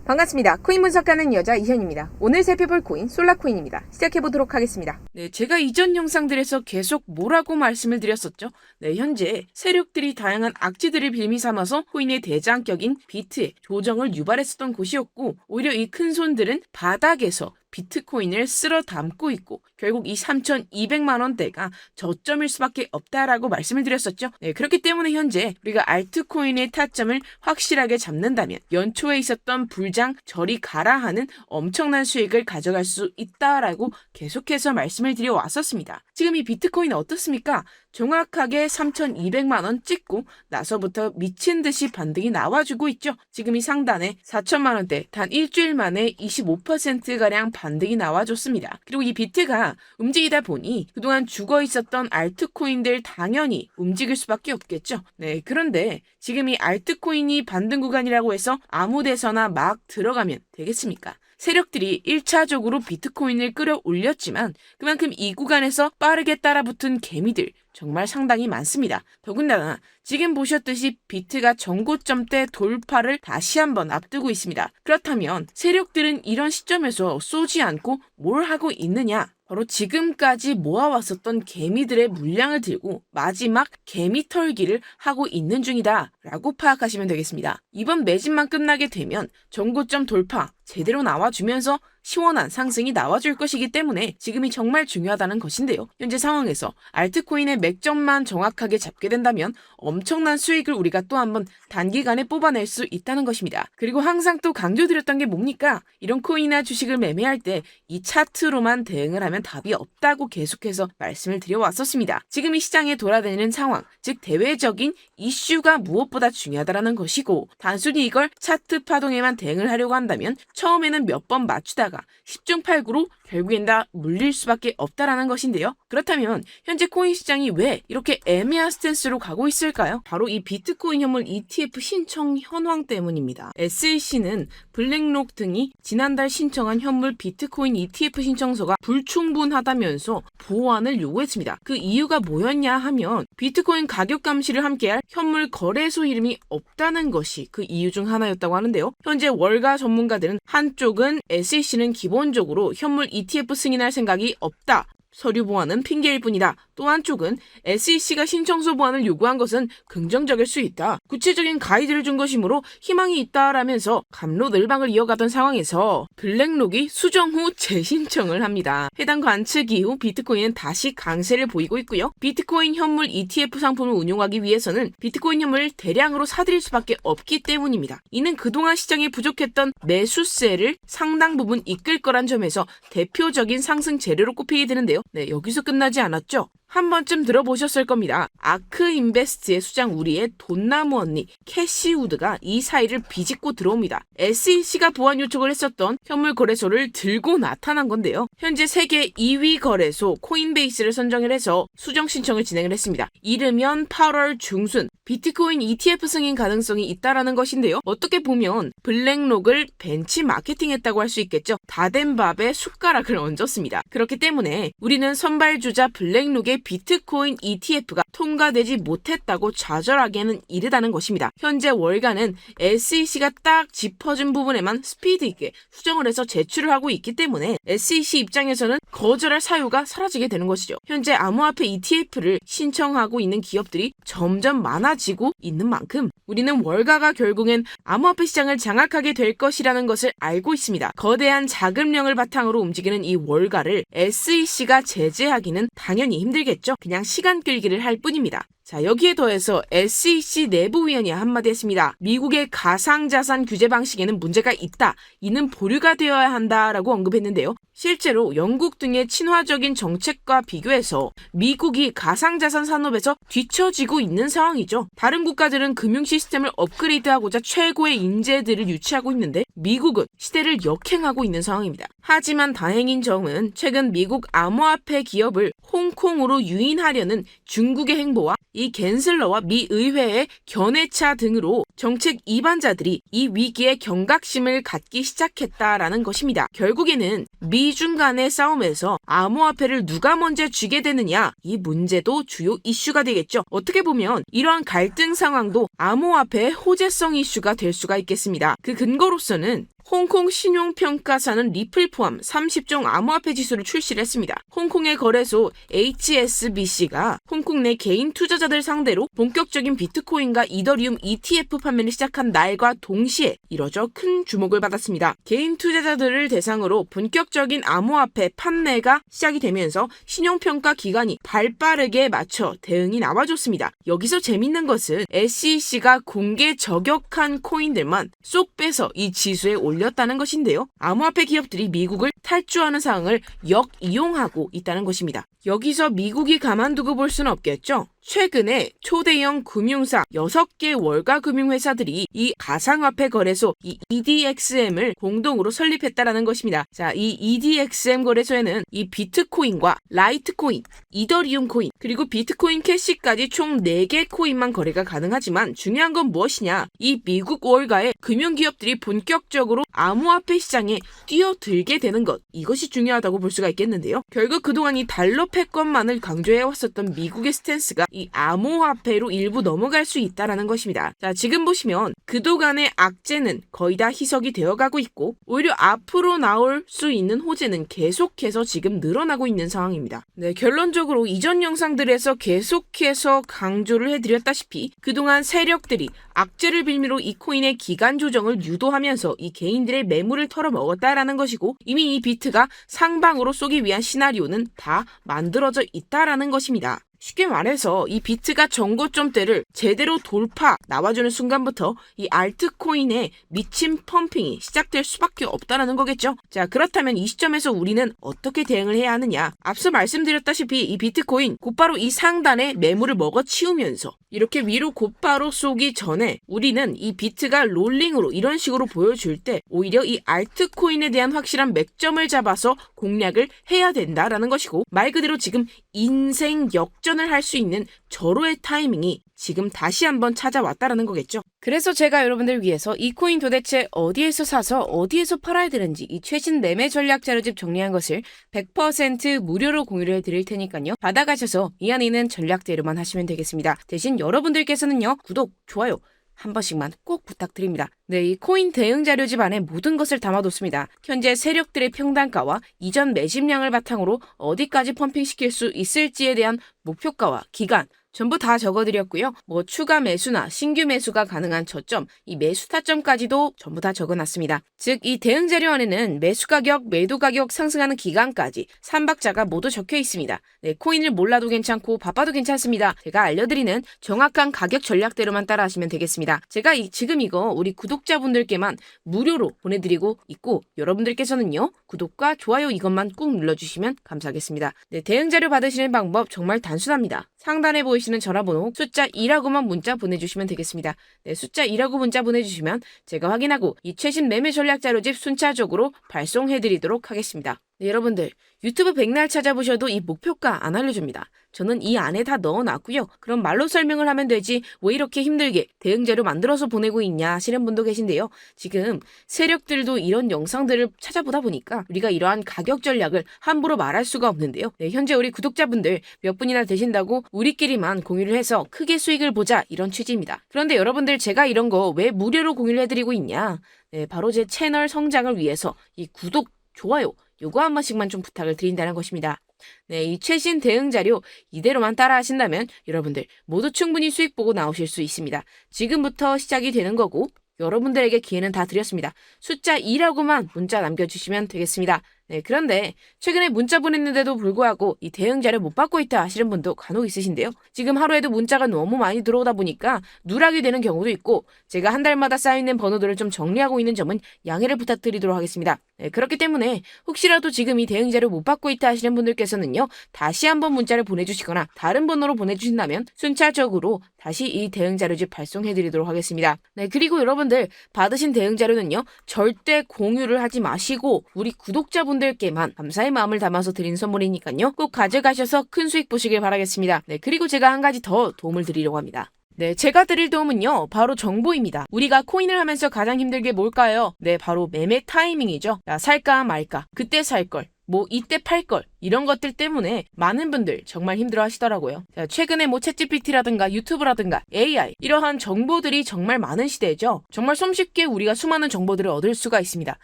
반갑습니다. 코인 분석하는 여자 이현입니다. 오늘 살펴볼 코인 솔라코인입니다. 시작해보도록 하겠습니다. 네, 제가 이전 영상들에서 계속 뭐라고 말씀을 드렸었죠? 네, 현재 세력들이 다양한 악재들을 빌미 삼아서 코인의 대장격인 비트에 조정을 유발했었던 곳이었고, 오히려 이 큰 손들은 바닥에서 비트코인을 쓸어 담고 있고 결국 이 3,200만 원대가 저점일 수밖에 없다라고 말씀을 드렸었죠. 네, 그렇기 때문에 현재 우리가 알트코인의 타점을 확실하게 잡는다면 연초에 있었던 불장 저리 가라 하는 엄청난 수익을 가져갈 수 있다라고 계속해서 말씀을 드려왔었습니다. 지금 이 비트코인 어떻습니까? 정확하게 3,200만 원 찍고 나서부터 미친 듯이 반등이 나와주고 있죠. 지금 이 상단에 4천만 원대 단 일주일 만에 25%가량 반등이 나와줬습니다. 그리고 이 비트가 움직이다 보니 그동안 죽어 있었던 알트코인들 당연히 움직일 수밖에 없겠죠. 네, 그런데 지금 이 알트코인이 반등 구간이라고 해서 아무 데서나 막 들어가면 되겠습니까? 세력들이 1차적으로 비트코인을 끌어올렸지만 그만큼 이 구간에서 빠르게 따라붙은 개미들 정말 상당히 많습니다. 더군다나 지금 보셨듯이 비트가 전고점대 돌파를 다시 한번 앞두고 있습니다. 그렇다면 세력들은 이런 시점에서 쏘지 않고 뭘 하고 있느냐? 바로 지금까지 모아왔었던 개미들의 물량을 들고 마지막 개미 털기를 하고 있는 중이다 라고 파악하시면 되겠습니다. 이번 매집만 끝나게 되면 전고점 돌파 제대로 나와주면서 시원한 상승이 나와줄 것이기 때문에 지금이 정말 중요하다는 것인데요. 현재 상황에서 알트코인의 맥점만 정확하게 잡게 된다면 엄청난 수익을 우리가 또 한번 단기간에 뽑아낼 수 있다는 것입니다. 그리고 항상 또 강조드렸던 게 뭡니까? 이런 코인이나 주식을 매매할 때 이 차트로만 대응을 하면 답이 없다고 계속해서 말씀을 드려왔었습니다. 지금 이 시장에 돌아다니는 상황, 즉 대외적인 이슈가 무엇보다 중요하다는 것이고 단순히 이걸 차트 파동에만 대응을 하려고 한다면 처음에는 몇 번 맞추다가 10중 8구로 결국엔 다 물릴 수밖에 없다라는 것인데요. 그렇다면 현재 코인 시장이 왜 이렇게 애매한 스탠스로 가고 있을까요? 바로 이 비트코인 현물 ETF 신청 현황 때문입니다. SEC는 블랙록 등이 지난달 신청한 현물 비트코인 ETF 신청서가 불충분하다면서 보완을 요구했습니다. 그 이유가 뭐였냐 하면 비트코인 가격 감시를 함께할 현물 거래소 이름이 없다는 것이 그 이유 중 하나였다고 하는데요. 현재 월가 전문가들은 한쪽은 SEC는 기본적으로 현물 ETF 승인할 생각이 없다. 서류 보완은 핑계일 뿐이다. 또 한쪽은 SEC가 신청서 보완을 요구한 것은 긍정적일 수 있다. 구체적인 가이드를 준 것이므로 희망이 있다라면서 갑로늘방을 이어가던 상황에서 블랙록이 수정 후 재신청을 합니다. 해당 관측 이후 비트코인은 다시 강세를 보이고 있고요. 비트코인 현물 ETF 상품을 운용하기 위해서는 비트코인 현물을 대량으로 사들일 수밖에 없기 때문입니다. 이는 그동안 시장에 부족했던 매수세를 상당 부분 이끌 거란 점에서 대표적인 상승 재료로 꼽히게 되는데요. 네, 여기서 끝나지 않았죠. 한 번쯤 들어보셨을 겁니다. 아크인베스트의 수장 우리의 돈나무 언니 캐시우드가 이 사이를 비집고 들어옵니다. SEC가 보완 요청을 했었던 현물 거래소를 들고 나타난 건데요. 현재 세계 2위 거래소 코인베이스를 선정을 해서 수정 신청을 진행을 했습니다. 이르면 8월 중순 비트코인 ETF 승인 가능성이 있다라는 것인데요. 어떻게 보면 블랙록을 벤치 마케팅했다고 할 수 있겠죠. 다 된 밥에 숟가락을 얹었습니다. 그렇기 때문에 우리는 선발주자 블랙록의 비트코인 ETF가 통과되지 못했다고 좌절하기에는 이르다는 것입니다. 현재 월가는 SEC가 딱 짚어준 부분에만 스피드 있게 수정을 해서 제출을 하고 있기 때문에 SEC 입장에서는 거절할 사유가 사라지게 되는 것이죠. 현재 암호화폐 ETF를 신청하고 있는 기업들이 점점 많아지고 있는 만큼 우리는 월가가 결국엔 암호화폐 시장을 장악하게 될 것이라는 것을 알고 있습니다. 거대한 자금량을 바탕으로 움직이는 이 월가를 SEC가 제재하기는 당연히 힘들겠죠. 그냥 시간 끌기를 할 뿐입니다. 자, 여기에 더해서 SEC 내부위원이 한마디 했습니다. 미국의 가상자산 규제 방식에는 문제가 있다. 이는 보류가 되어야 한다라고 언급했는데요. 실제로 영국 등의 친화적인 정책과 비교해서 미국이 가상자산 산업에서 뒤처지고 있는 상황이죠. 다른 국가들은 금융 시스템을 업그레이드하고자 최고의 인재들을 유치하고 있는데 미국은 시대를 역행하고 있는 상황입니다. 하지만 다행인 점은 최근 미국 암호화폐 기업을 홍콩으로 유인하려는 중국의 행보와 이 갠슬러와 미 의회의 견해차 등으로 정책 이반자들이 이 위기에 경각심을 갖기 시작했다라는 것입니다. 결국에는 미중 간의 싸움에서 암호화폐를 누가 먼저 쥐게 되느냐, 이 문제도 주요 이슈가 되겠죠. 어떻게 보면 이러한 갈등 상황도 암호화폐의 호재성 이슈가 될 수가 있겠습니다. 그 근거로서는 홍콩 신용평가사는 리플 포함 30종 암호화폐 지수를 출시를 했습니다. 홍콩의 거래소 HSBC가 홍콩 내 개인 투자자들 상대로 본격적인 비트코인과 이더리움 ETF 판매를 시작한 날과 동시에 이뤄져 큰 주목을 받았습니다. 개인 투자자들을 대상으로 본격적인 암호화폐 판매가 시작이 되면서 신용평가 기관이 발빠르게 맞춰 대응이 나와줬습니다. 여기서 재밌는 것은 SEC가 공개 저격한 코인들만 쏙 빼서 이 지수에 올렸다는 것인데요. 암호화폐 기업들이 미국을 탈주하는 상황을 역이용하고 있다는 것입니다. 여기서 미국이 가만두고 볼 수는 없겠죠. 최근에 초대형 금융사 6개 월가 금융회사들이 이 가상화폐 거래소 이 EDXM을 공동으로 설립했다라는 것입니다. 자, 이 EDXM 거래소에는 이 비트코인과 라이트코인, 이더리움 코인, 그리고 비트코인 캐시까지 총 4개 코인만 거래가 가능하지만 중요한 건 무엇이냐? 이 미국 월가의 금융기업들이 본격적으로 암호화폐 시장에 뛰어들게 되는 것, 이것이 중요하다고 볼 수가 있겠는데요. 결국 그동안 이 달러 패권만을 강조해왔었던 미국의 스탠스가 이 암호화폐로 일부 넘어갈 수 있다라는 것입니다. 자, 지금 보시면 그동안의 악재는 거의 다 희석이 되어가고 있고 오히려 앞으로 나올 수 있는 호재는 계속해서 지금 늘어나고 있는 상황입니다. 네, 결론적으로 이전 영상들에서 계속해서 강조를 해드렸다시피 그동안 세력들이 악재를 빌미로 이 코인의 기간 조정을 유도하면서 이 개인들의 매물을 털어먹었다라는 것이고 이미 이 비트가 상방으로 쏘기 위한 시나리오는 다 만들어져 있다라는 것입니다. 쉽게 말해서 이 비트가 정고점대를 제대로 돌파 나와주는 순간부터 이 알트코인의 미친 펌핑이 시작될 수밖에 없다는 거겠죠. 자, 그렇다면 이 시점에서 우리는 어떻게 대응을 해야 하느냐? 앞서 말씀드렸다시피 이 비트코인 곧바로 이 상단에 매물을 먹어치우면서 이렇게 위로 곧바로 쏘기 전에 우리는 이 비트가 롤링으로 이런 식으로 보여줄 때 오히려 이 알트코인에 대한 확실한 맥점을 잡아서 공략을 해야 된다라는 것이고 말 그대로 지금 인생 역전을 할 수 있는 절호의 타이밍이 지금 다시 한번 찾아왔다라는 거겠죠. 그래서 제가 여러분들 위해서 이 코인 도대체 어디에서 사서 어디에서 팔아야 되는지 이 최신 매매 전략 자료집 정리한 것을 100% 무료로 공유를 해드릴 테니까요. 받아가셔서 이 안에 있는 전략대로만 하시면 되겠습니다. 대신 여러분들께서는요. 구독, 좋아요 한 번씩만 꼭 부탁드립니다. 네, 이 코인 대응 자료집 안에 모든 것을 담아뒀습니다. 현재 세력들의 평단가와 이전 매집량을 바탕으로 어디까지 펌핑시킬 수 있을지에 대한 목표가와 기간 전부 다 적어드렸고요. 추가 매수나 신규 매수가 가능한 저점, 이 매수 타점까지도 전부 다 적어놨습니다. 즉, 이 대응 자료 안에는 매수 가격, 매도 가격 상승하는 기간까지 3박자가 모두 적혀 있습니다. 네, 코인을 몰라도 괜찮고 바빠도 괜찮습니다. 제가 알려드리는 정확한 가격 전략대로만 따라하시면 되겠습니다. 제가 지금 이거 우리 구독자분들께만 무료로 보내드리고 있고 여러분들께서는요. 구독과 좋아요 이것만 꾹 눌러주시면 감사하겠습니다. 네, 대응 자료 받으시는 방법 정말 단순합니다. 상단에 보이시는 전화번호 숫자 2라고만 문자 보내주시면 되겠습니다. 네, 숫자 2라고 문자 보내주시면 제가 확인하고 이 최신 매매 전략 자료집 순차적으로 발송해드리도록 하겠습니다. 네, 여러분들 유튜브 백날 찾아보셔도 이 목표가 안 알려줍니다. 저는 이 안에 다 넣어놨고요. 그럼 말로 설명을 하면 되지 왜 이렇게 힘들게 대응 자료 만들어서 보내고 있냐 하시는 분도 계신데요. 지금 세력들도 이런 영상들을 찾아보다 보니까 우리가 이러한 가격 전략을 함부로 말할 수가 없는데요. 네, 현재 우리 구독자분들 몇 분이나 되신다고 우리끼리만 공유를 해서 크게 수익을 보자 이런 취지입니다. 그런데 여러분들 제가 이런 거 왜 무료로 공유를 해드리고 있냐? 네, 바로 제 채널 성장을 위해서 이 구독, 좋아요 요거 한 번씩만 좀 부탁을 드린다는 것입니다. 네, 이 최신 대응 자료 이대로만 따라 하신다면 여러분들 모두 충분히 수익 보고 나오실 수 있습니다. 지금부터 시작이 되는 거고 여러분들에게 기회는 다 드렸습니다. 숫자 2라고만 문자 남겨주시면 되겠습니다. 네, 그런데 최근에 문자 보냈는데도 불구하고 이 대응 자료 못 받고 있다 하시는 분도 간혹 있으신데요. 지금 하루에도 문자가 너무 많이 들어오다 보니까 누락이 되는 경우도 있고 제가 한 달마다 쌓여있는 번호들을 좀 정리하고 있는 점은 양해를 부탁드리도록 하겠습니다. 네, 그렇기 때문에 혹시라도 지금 이 대응 자료 못 받고 있다 하시는 분들께서는요. 다시 한번 문자를 보내주시거나 다른 번호로 보내주신다면 순차적으로 다시 이 대응 자료집 발송해드리도록 하겠습니다. 네, 그리고 여러분들 받으신 대응 자료는요. 절대 공유를 하지 마시고 우리 구독자분들께만 감사의 마음을 담아서 드린 선물이니까요. 꼭 가져가셔서 큰 수익 보시길 바라겠습니다. 네, 그리고 제가 한 가지 더 도움을 드리려고 합니다. 네, 제가 드릴 도움은요. 바로 정보입니다. 우리가 코인을 하면서 가장 힘든 게 뭘까요? 네, 바로 매매 타이밍이죠. 야, 살까 말까. 그때 살 걸. 뭐 이때 팔 걸 이런 것들 때문에 많은 분들 정말 힘들어 하시더라고요. 자, 최근에 뭐 챗GPT라든가 유튜브라든가 AI 이러한 정보들이 정말 많은 시대죠. 정말 손쉽게 우리가 수많은 정보들을 얻을 수가 있습니다.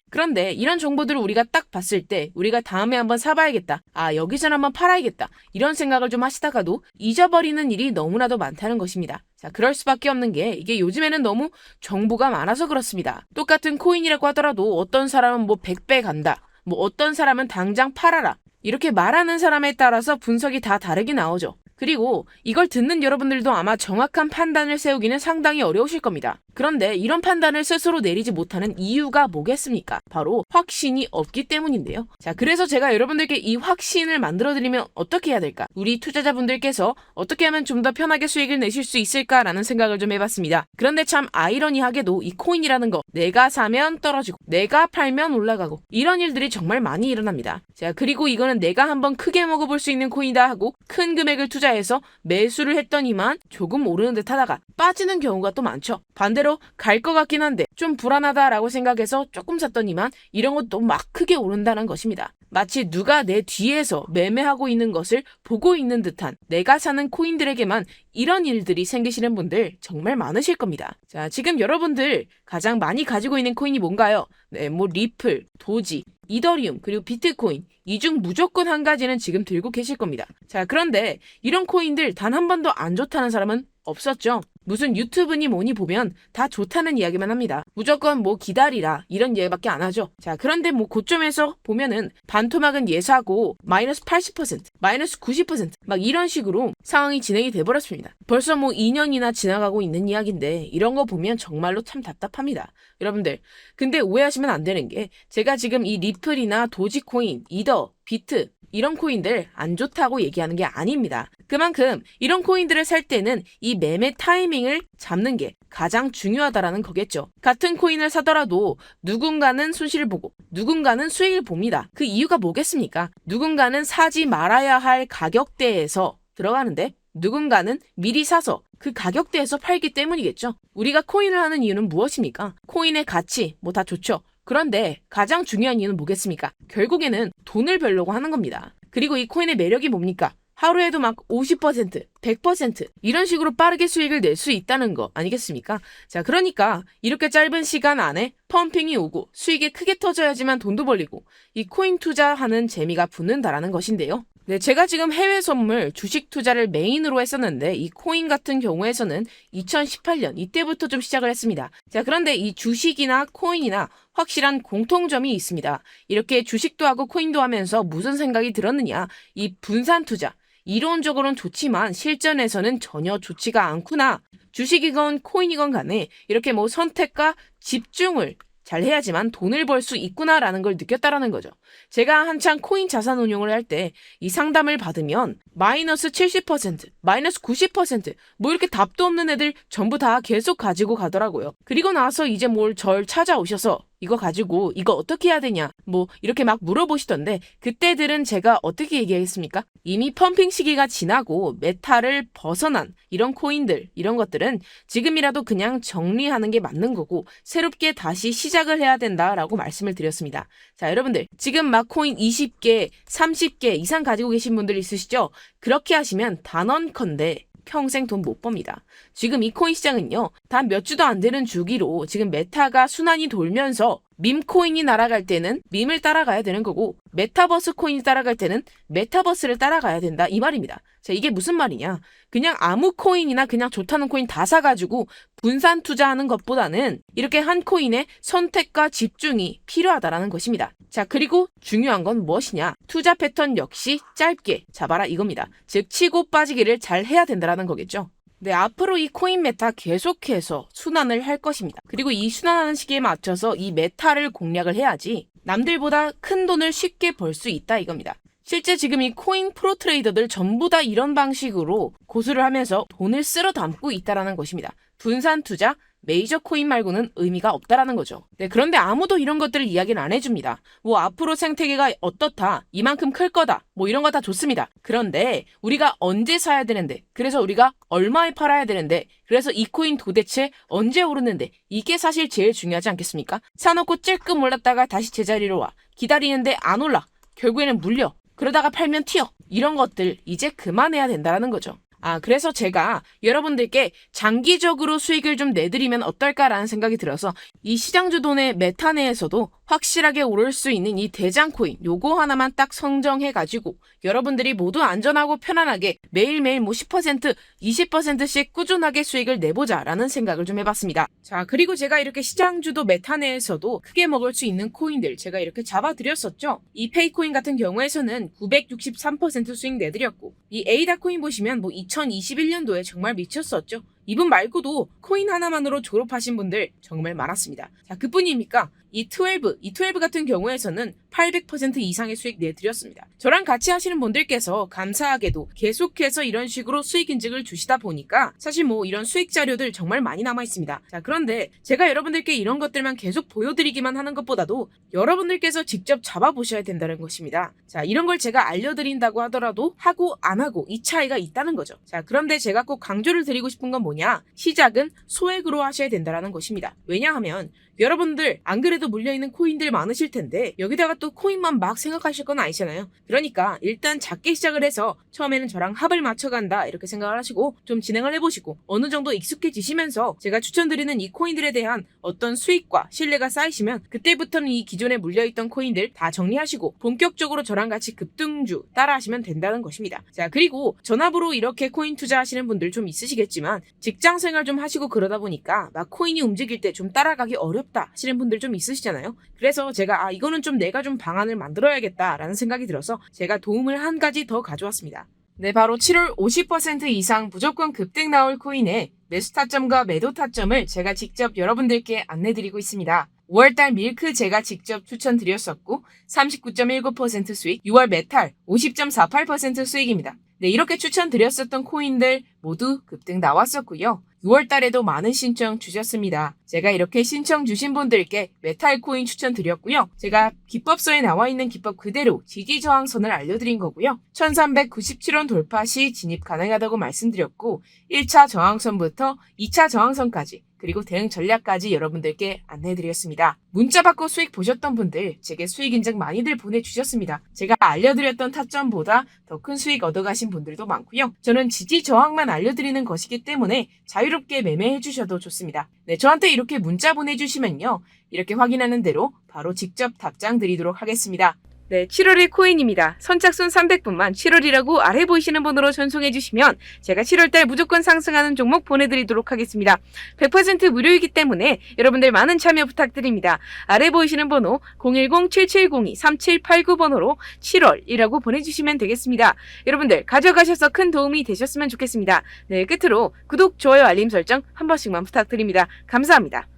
그런데 이런 정보들을 우리가 딱 봤을 때 우리가 다음에 한번 사봐야겠다. 아, 여기서는 한번 팔아야겠다. 이런 생각을 좀 하시다가도 잊어버리는 일이 너무나도 많다는 것입니다. 자, 그럴 수밖에 없는 게 이게 요즘에는 너무 정보가 많아서 그렇습니다. 똑같은 코인이라고 하더라도 어떤 사람은 뭐 100배 간다. 뭐 어떤 사람은 당장 팔아라. 이렇게 말하는 사람에 따라서 분석이 다 다르게 나오죠. 그리고 이걸 듣는 여러분들도 아마 정확한 판단을 세우기는 상당히 어려우실 겁니다. 그런데 이런 판단을 스스로 내리지 못하는 이유가 뭐겠습니까? 바로 확신이 없기 때문인데요. 자, 그래서 제가 여러분들께 이 확신을 만들어드리면 어떻게 해야 될까? 우리 투자자분들께서 어떻게 하면 좀 더 편하게 수익을 내실 수 있을까라는 생각을 좀 해봤습니다. 그런데 참 아이러니하게도 이 코인이라는 거 내가 사면 떨어지고 내가 팔면 올라가고 이런 일들이 정말 많이 일어납니다. 자, 그리고 이거는 내가 한번 크게 먹어볼 수 있는 코인이다 하고 큰 금액을 투자해서 매수를 했더니만 조금 오르는 듯 하다가 빠지는 경우가 또 많죠. 반대로 갈 것 같긴 한데 좀 불안하다라고 생각해서 조금 샀더니만 이런 것도 막 크게 오른다는 것입니다. 마치 누가 내 뒤에서 매매하고 있는 것을 보고 있는 듯한 내가 사는 코인들에게만 이런 일들이 생기시는 분들 정말 많으실 겁니다. 자, 지금 여러분들 가장 많이 가지고 있는 코인이 뭔가요? 네, 뭐 리플, 도지, 이더리움, 그리고 비트코인 이 중 무조건 한 가지는 지금 들고 계실 겁니다. 자, 그런데 이런 코인들 단 한 번도 안 좋다는 사람은 없었죠. 무슨 유튜브니 뭐니 보면 다 좋다는 이야기만 합니다. 무조건 뭐 기다리라 이런 이야기밖에 안 하죠. 자, 그런데 뭐 고점에서 보면은 반토막은 예사고 마이너스 80%, 마이너스 90% 막 이런 식으로 상황이 진행이 돼버렸습니다. 벌써 뭐 2년이나 지나가고 있는 이야기인데 이런 거 보면 정말로 참 답답합니다. 여러분들, 근데 오해하시면 안 되는 게 제가 지금 이 리플이나 도지코인, 이더, 비트 이런 코인들 안 좋다고 얘기하는 게 아닙니다. 그만큼 이런 코인들을 살 때는 이 매매 타이밍을 잡는 게 가장 중요하다라는 거겠죠. 같은 코인을 사더라도 누군가는 손실을 보고 누군가는 수익을 봅니다. 그 이유가 뭐겠습니까? 누군가는 사지 말아야 할 가격대에서 들어가는데 누군가는 미리 사서 그 가격대에서 팔기 때문이겠죠. 우리가 코인을 하는 이유는 무엇입니까? 코인의 가치 뭐 다 좋죠. 그런데 가장 중요한 이유는 뭐겠습니까? 결국에는 돈을 벌려고 하는 겁니다. 그리고 이 코인의 매력이 뭡니까? 하루에도 막 50%, 100% 이런 식으로 빠르게 수익을 낼 수 있다는 거 아니겠습니까? 자, 그러니까 이렇게 짧은 시간 안에 펌핑이 오고 수익이 크게 터져야지만 돈도 벌리고 이 코인 투자하는 재미가 붙는다라는 것인데요. 네, 제가 지금 해외 선물 주식 투자를 메인으로 했었는데 이 코인 같은 경우에서는 2018년 이때부터 좀 시작을 했습니다. 자, 그런데 이 주식이나 코인이나 확실한 공통점이 있습니다. 이렇게 주식도 하고 코인도 하면서 무슨 생각이 들었느냐? 이 분산 투자. 이론적으로는 좋지만 실전에서는 전혀 좋지가 않구나. 주식이건 코인이건 간에 이렇게 뭐 선택과 집중을 잘 해야지만 돈을 벌 수 있구나라는 걸 느꼈다라는 거죠. 제가 한창 코인 자산 운용을 할 때 이 상담을 받으면 마이너스 70%, 마이너스 90%, 뭐 이렇게 답도 없는 애들 전부 다 계속 가지고 가더라고요. 그리고 나서 이제 뭘 절 찾아오셔서 이거 가지고 이거 어떻게 해야 되냐 뭐 이렇게 막 물어보시던데 그때들은 제가 어떻게 얘기하겠습니까? 이미 펌핑 시기가 지나고 메타를 벗어난 이런 코인들 이런 것들은 지금이라도 그냥 정리하는 게 맞는 거고 새롭게 다시 시작을 해야 된다라고 말씀을 드렸습니다. 자, 여러분들 지금 막 코인 20개, 30개 이상 가지고 계신 분들 있으시죠? 그렇게 하시면 단언컨대 평생 돈 못 법니다. 지금 이 코인 시장은요, 단 몇 주도 안 되는 주기로 지금 메타가 순환이 돌면서 밈 코인이 날아갈 때는 밈을 따라가야 되는 거고 메타버스 코인이 따라갈 때는 메타버스를 따라가야 된다 이 말입니다. 자, 이게 무슨 말이냐? 그냥 아무 코인이나 그냥 좋다는 코인 다 사가지고 분산 투자하는 것보다는 이렇게 한 코인에 선택과 집중이 필요하다라는 것입니다. 자, 그리고 중요한 건 무엇이냐? 투자 패턴 역시 짧게 잡아라 이겁니다. 즉 치고 빠지기를 잘 해야 된다라는 거겠죠. 네, 앞으로 이 코인 메타 계속해서 순환을 할 것입니다. 그리고 이 순환하는 시기에 맞춰서 이 메타를 공략을 해야지 남들보다 큰 돈을 쉽게 벌 수 있다 이겁니다. 실제 지금 이 코인 프로 트레이더들 전부 다 이런 방식으로 고수를 하면서 돈을 쓸어 담고 있다라는 것입니다. 분산 투자, 메이저 코인 말고는 의미가 없다라는 거죠. 네, 그런데 아무도 이런 것들을 이야기는 안 해줍니다. 뭐 앞으로 생태계가 어떻다, 이만큼 클 거다, 뭐 이런 거 다 좋습니다. 그런데 우리가 언제 사야 되는데, 그래서 우리가 얼마에 팔아야 되는데, 그래서 이 코인 도대체 언제 오르는데, 이게 사실 제일 중요하지 않겠습니까? 사놓고 찔끔 올랐다가 다시 제자리로 와. 기다리는데 안 올라. 결국에는 물려. 그러다가 팔면 튀어. 이런 것들 이제 그만해야 된다는 거죠. 그래서 제가 여러분들께 장기적으로 수익을 좀 내드리면 어떨까라는 생각이 들어서 이 시장주돈의 메타 내에서도 확실하게 오를 수 있는 이 대장코인 요거 하나만 딱 선정해가지고 여러분들이 모두 안전하고 편안하게 매일매일 10%, 20%씩 꾸준하게 수익을 내보자라는 생각을 좀 해봤습니다. 자, 그리고 제가 이렇게 시장주도 메타 내에서도 크게 먹을 수 있는 코인들 제가 이렇게 잡아드렸었죠. 이 페이코인 같은 경우에서는 963% 수익 내드렸고 이 에이다 코인 보시면 2021년도에 정말 미쳤었죠. 이분 말고도 코인 하나만으로 졸업하신 분들 정말 많았습니다. 자, 그뿐입니까? 이 12 같은 경우에서는 800% 이상의 수익 내드렸습니다. 저랑 같이 하시는 분들께서 감사하게도 계속해서 이런 식으로 수익 인증을 주시다 보니까 사실 이런 수익 자료들 정말 많이 남아 있습니다. 자, 그런데 제가 여러분들께 이런 것들만 계속 보여드리기만 하는 것보다도 여러분들께서 직접 잡아보셔야 된다는 것입니다. 자, 이런 걸 제가 알려드린다고 하더라도 하고 안 하고 이 차이가 있다는 거죠. 자, 그런데 제가 꼭 강조를 드리고 싶은 건 뭐냐? 시작은 소액으로 하셔야 된다는 것입니다. 왜냐하면 여러분들 안 그래도 물려있는 코인들 많으실 텐데 여기다가 또 코인만 막 생각하실 건 아니잖아요. 그러니까 일단 작게 시작을 해서 처음에는 저랑 합을 맞춰간다 이렇게 생각을 하시고 좀 진행을 해보시고 어느 정도 익숙해지시면서 제가 추천드리는 이 코인들에 대한 어떤 수익과 신뢰가 쌓이시면 그때부터는 이 기존에 물려있던 코인들 다 정리하시고 본격적으로 저랑 같이 급등주 따라하시면 된다는 것입니다. 자, 그리고 전압으로 이렇게 코인 투자하시는 분들 좀 있으시겠지만 직장생활 좀 하시고 그러다 보니까 막 코인이 움직일 때 좀 따라가기 어렵다 하시는 분들 좀 있으시잖아요. 그래서 제가 이거는 좀 내가 좀 방안을 만들어야겠다라는 생각이 들어서 제가 도움을 한 가지 더 가져왔습니다. 네, 바로 7월 50% 이상 무조건 급등 나올 코인의 매수 타점과 매도 타점을 제가 직접 여러분들께 안내드리고 있습니다. 5월달 밀크 제가 직접 추천드렸었고 39.19% 수익, 6월 메탈 50.48% 수익입니다. 네, 이렇게 추천드렸었던 코인들 모두 급등 나왔었고요. 6월 달에도 많은 신청 주셨습니다. 제가 이렇게 신청 주신 분들께 메탈 코인 추천드렸고요. 제가 기법서에 나와 있는 기법 그대로 지지 저항선을 알려드린 거고요. 1397원 돌파 시 진입 가능하다고 말씀드렸고 1차 저항선부터 2차 저항선까지 그리고 대응 전략까지 여러분들께 안내해드렸습니다. 문자 받고 수익 보셨던 분들 제게 수익 인증 많이들 보내주셨습니다. 제가 알려드렸던 타점보다 더 큰 수익 얻어가신 분들도 많고요. 저는 지지 저항만 알려드리는 것이기 때문에 자유롭게 매매해주셔도 좋습니다. 네, 저한테 이렇게 문자 보내주시면요. 이렇게 확인하는 대로 바로 직접 답장 드리도록 하겠습니다. 네, 7월의 코인입니다. 선착순 300분만 7월이라고 아래 보이시는 번호로 전송해 주시면 제가 7월달 무조건 상승하는 종목 보내드리도록 하겠습니다. 100% 무료이기 때문에 여러분들 많은 참여 부탁드립니다. 아래 보이시는 번호 010-7702-3789번호로 7월이라고 보내주시면 되겠습니다. 여러분들 가져가셔서 큰 도움이 되셨으면 좋겠습니다. 네, 끝으로 구독, 좋아요, 알림 설정 한 번씩만 부탁드립니다. 감사합니다.